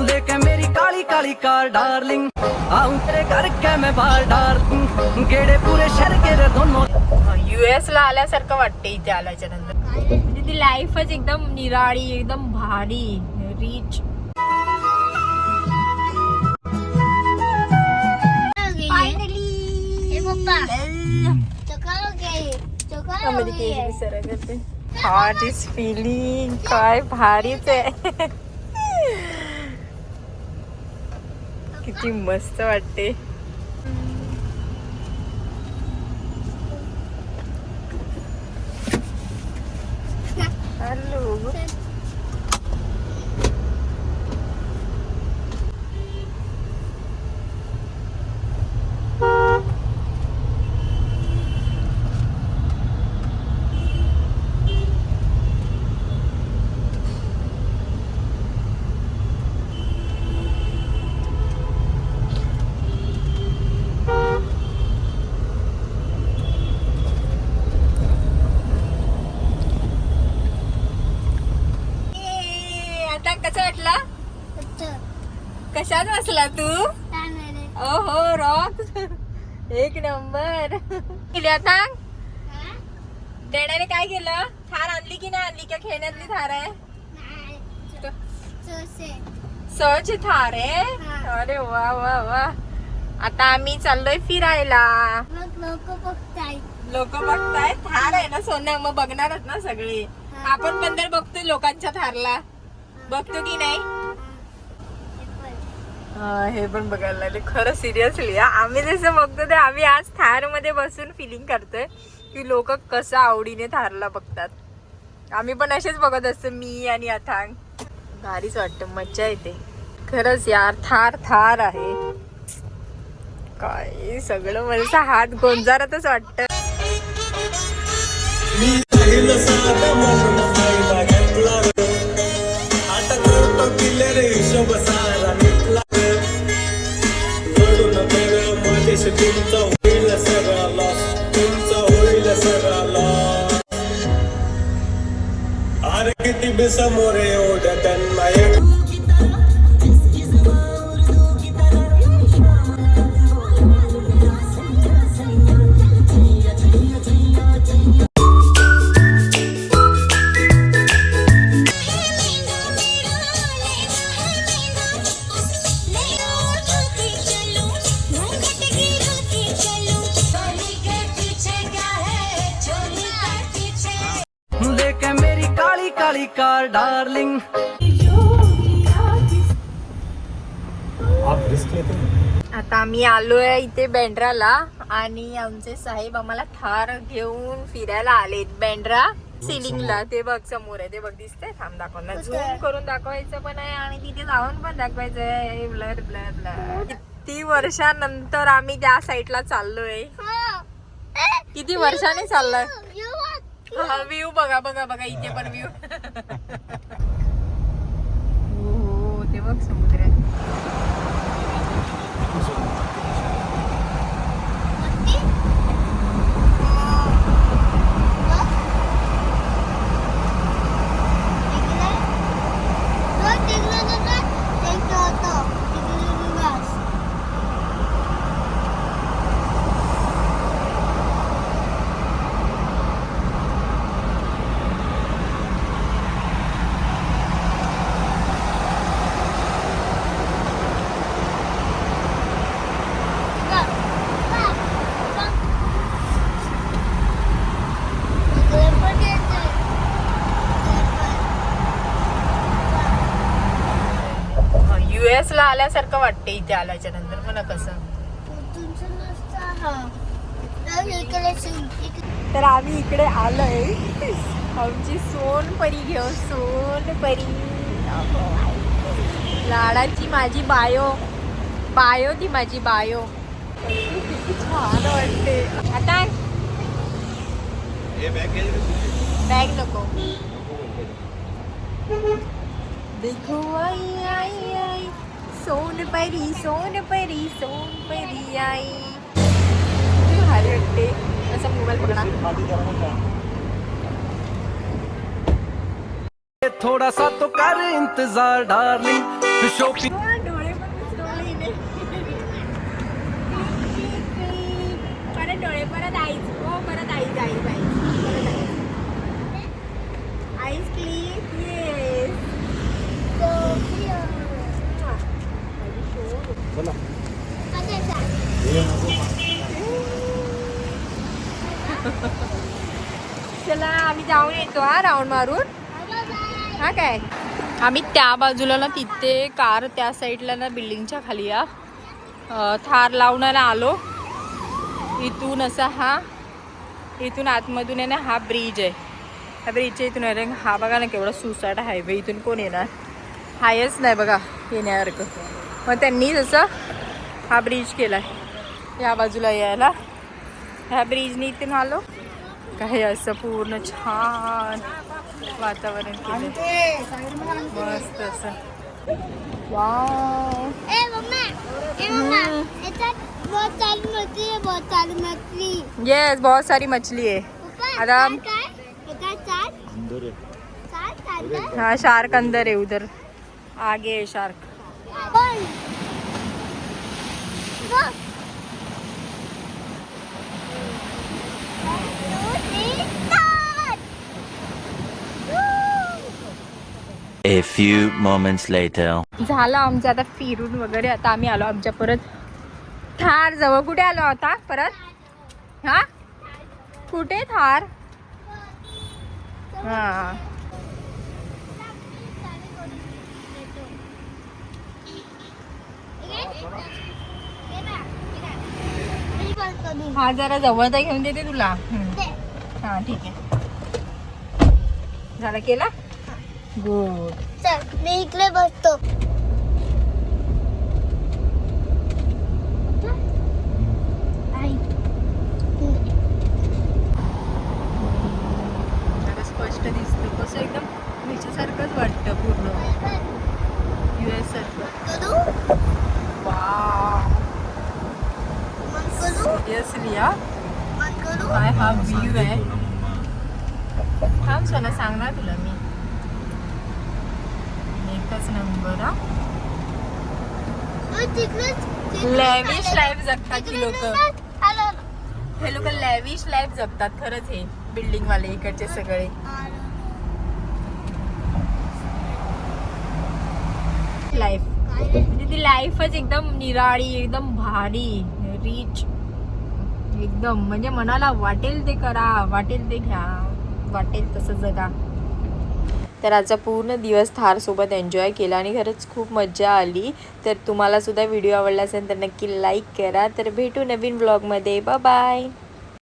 लेके मेरी Kali Kali car darling आऊं तेरे घर के मैं बाहर डार्लिंग गेड़े पूरे शहर के रे दोनों US ला आल्यासारखं वाटते इथे आल्याच्या नंतर. म्हणजे ती लाईफच एकदम निराळी एकदम भारी रिच. हॉट इज फीलिंग काय भारीच आहे. किती मस्त वाटते. हॅलो कसं वाटलं? कशात बसला तू? ओहो रॉक एक नंबर. आता डॅडाने काय केलं? थार आणली की नाही आणली? का खेळण्यातली थार आहे? सहज थार आहे. अरे वा वा वा. आता आम्ही चाललोय फिरायला. लोक बघताय. थार आहे ना सोनं, मग बघणारच ना सगळे. आपण पण तर बघतोय लोकांच्या थारला. बघतो की नाही? हे पण बघायला लागले. खरं सिरियसली आम्ही जसं बघतो ते आम्ही आज थार मध्ये बसून फिलिंग करतोय की लोक कसं आवडीने थारला बघतात. आम्ही पण असेच बघत असतो मी आणि अथांग. भारीच वाटतं, मज्जा येते खरंच यार. थार थार आहे काय सगळं. मला हात गोंजारतच वाटत. किती समोरे ओढ्या त्यांना लेके मेरी काली काली कार डार्लिंग. आता आम्ही आलोय इथे बँड्राला आणि आमचे साहेब आम्हाला थार घेऊन फिरायला आलेत. बँड्रा सिलिंगला. ते बघ समोर आहे, ते बघ दिसतंय. थांब दाखवणार. झूम करून दाखवायचं पण आहे आणि तिथे जाऊन पण दाखवायचं आहे. Blur blur blur. किती वर्षानंतर आम्ही त्या साईडला चाललोय. किती वर्षाने चाललोय. हा व्ह्यू बघा बघा बघा. इथे पण व्ह्यू. हो ते बघ समुद्र आहे. US ला आल्यासारखं वाटते इथे आल्याच्या नंतर. मला कसं तर आम्ही इकडे आलोय. आमची सोनपरी घेऊ. सोनपरी लाडाची माझी बायो. बायो ती माझी बायो. किती छान वाटते. आता बॅग नको. देखो आई आई आई सोनपरी सोनपरी सोनपरी आई. भारी वाटते. असं मोबाईल पकडा. थोड़ा सा तो कर इंतजार डार्लिंग शॉपिंग डोळे पण मिसळले हिने. परत डोळे परत आईच हो परत आईच आईच आईच परत आईच क्लीन येस चला आम्ही जाऊन येतो हा राऊंड मारून हा काय आम्ही त्या बाजूला ना तिथे कार त्या साईडला ना बिल्डिंगच्या खाली या थार लावण्याला आलो इथून असा हा इथून आतमधून आहे ना हा ब्रिज आहे ह्या ब्रिजच्या इथून आहे हा बघा ना केवढा सुसाट हायवे इथून कोण येणार हायच नाही बघा येण्यासारखं मग त्यांनी जसं हा ब्रिज केला आहे या बाजूला यायला ह्या ब्रिजनी इथून आलो काही असं पूर्ण छान वातावरण केलं मस्त असं वाव यस बहुत सारी मछली है आता हाँ शार्क अंदर है उधर आगे है shark A few moments later. झालं आमचं आता फिरून वगैरे आता आम्ही आलो आमच्या परत थार जवळ कुठे आलो आता परत हा कुठे थार हा हा जरा जवळचा घेऊन देते तुला हा ठीक आहे झालं केला गुड चल मी इकडे बसतो स्पष्ट दिसतं कसं एकदम ह्याच्यासारखंच वाटतं पूर्ण US सारखं सिरियसली काय हा व्ह्यू आहे थांब सोना सांगणार तुला मी एकच नंबर हा लॅविश लाईफ जगतात ही लोक हे लोक लॅविश लाईफ जगतात खरंच हे बिल्डिंग वाले इकडचे सगळे लाईफ म्हणजे ती लाईफच एकदम निराळी एकदम भारी रिच एकदम म्हणजे मनाला वाटेल ते करा वाटेल ते घ्या वाटेल तसं जगा तर आजचा पूर्ण दिवस थारसोबत एन्जॉय केला आणि खरंच खूप मजा आली तर तुम्हाला सुद्धा व्हिडिओ आवडला असेल तर नक्की लाईक करा तर भेटू नवीन ब्लॉगमध्ये बाय बाय